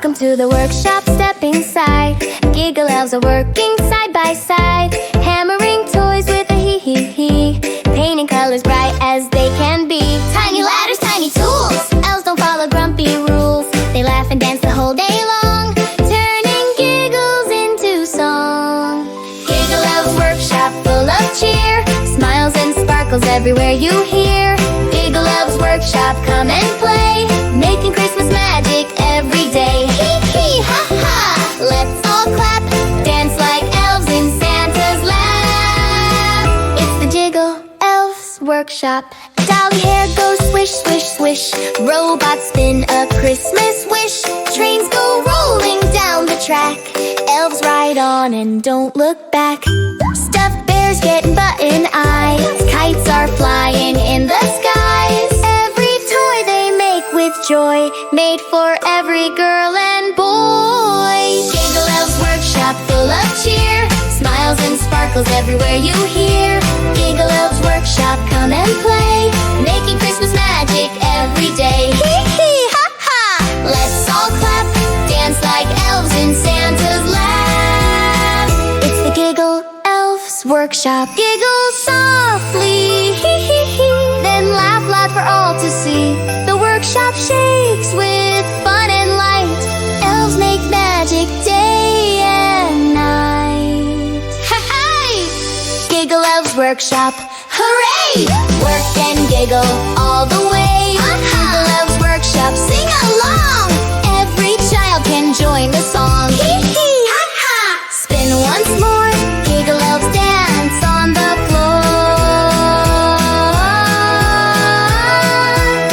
Welcome to the workshop, step inside. Giggle-Elves are working side by side, hammering toys with a hee-hee-hee, painting colors bright as they can be. Tiny ladders, tiny tools, elves don't follow grumpy rules. They laugh and dance the whole day long, turning giggles into song. Giggle-Elves Workshop, full of cheer, smiles and sparkles everywhere you hear. Giggle-Elves Workshop, come and play, making Christmas magic every day. Hee-hee-ha-ha, let's all clap, dance like elves in Santa's lap. It's the Giggle-Elves Workshop. Dolly hair goes swish, swish, swish, robots spin a Christmas wish, trains go rolling down the track, elves ride on and don't look back. Stuffed bears get button eyes, kites are flying in the skies. Every toy they make with joy, made for every girl and boy. Giggle-Elves Workshop, full of cheer, smiles and sparkles everywhere you hear. Giggle-Elves Workshop, come and play, making Christmas magic every day. Hee-hee-ha-ha, let's all clap, dance like elves in Santa's lap. It's the Giggle-Elves Workshop. Giggle softly, hee-hee-hee, then laugh loud for all to see. The workshop shakes with fun and light, elves make magic day and night. Hey! Giggle-Elves Workshop, hooray! Work and giggle all the way. Giggle-Elves Workshop, sing along, every child can join the song. Hee-hee-ha-ha, spin once more, Giggle-Elves dance on the floor.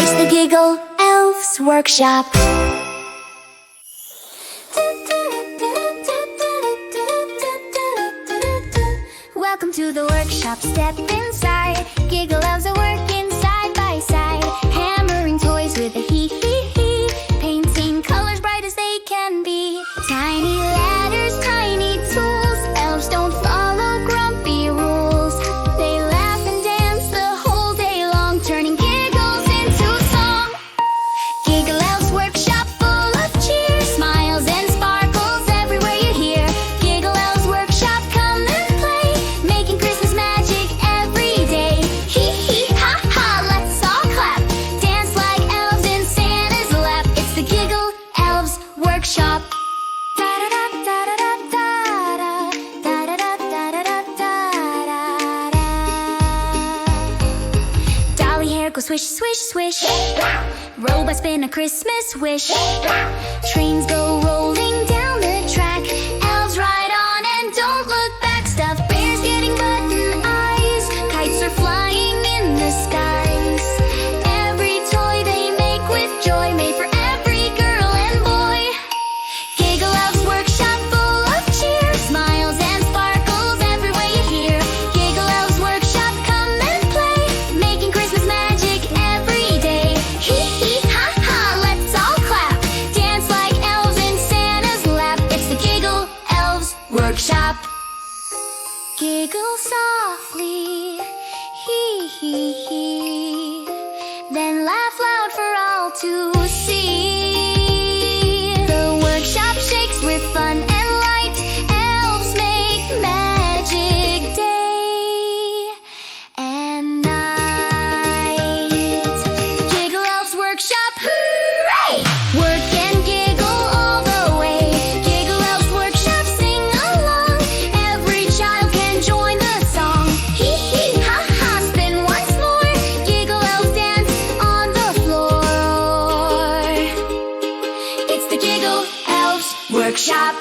It's the Giggle-Elves Workshop. Welcome to the workshop, step inside. Giggle-Elves are working side by side, hammering toys with a hee-hee-hee, painting colors bright as they can be. Tiny ladders, tiny tools, elves don't follow grumpy rules. They laugh and dance the whole day long, turning giggles into song. Giggle-Elves Workshop, full of cheer, smiles and sparkles everywhere you hear. Giggle-Elves Workshop, come and play, making Christmas magic every day. Hee-hee-ha-ha, let's all clap, dance like elves in Santa's lap. It's the Giggle-Elves Workshop. Dolly hair goes swish, swish, swish, robots spin a Christmas wish, trains go rolling down the track, elves ride on and don't look back. Stuffed bears getting button eyes, kites are flying in the skies. Every toy they make with joy, made for every girl and boy. Giggle-Elves Workshop, full of cheer, smiles and sparkles everywhere you hear. Giggle-Elves Workshop, come and play, making Christmas magic every day. Hee-hee-ha-ha, let's all clap, dance like elves in Santa's lap. It's the Giggle-Elves Workshop. Giggle softly, hee-hee-hee, then laugh loud for all to see. The workshop shakes with fun and light, elves make magic day and night. Giggle-Elves Workshop, hooray! Work and giggle all the way. Giggle-Elves Workshop, sing along, every child can join the song. Hee-hee-ha-ha, spin once more, Giggle-Elves dance on the floor. It's the Giggle-Elves Workshop.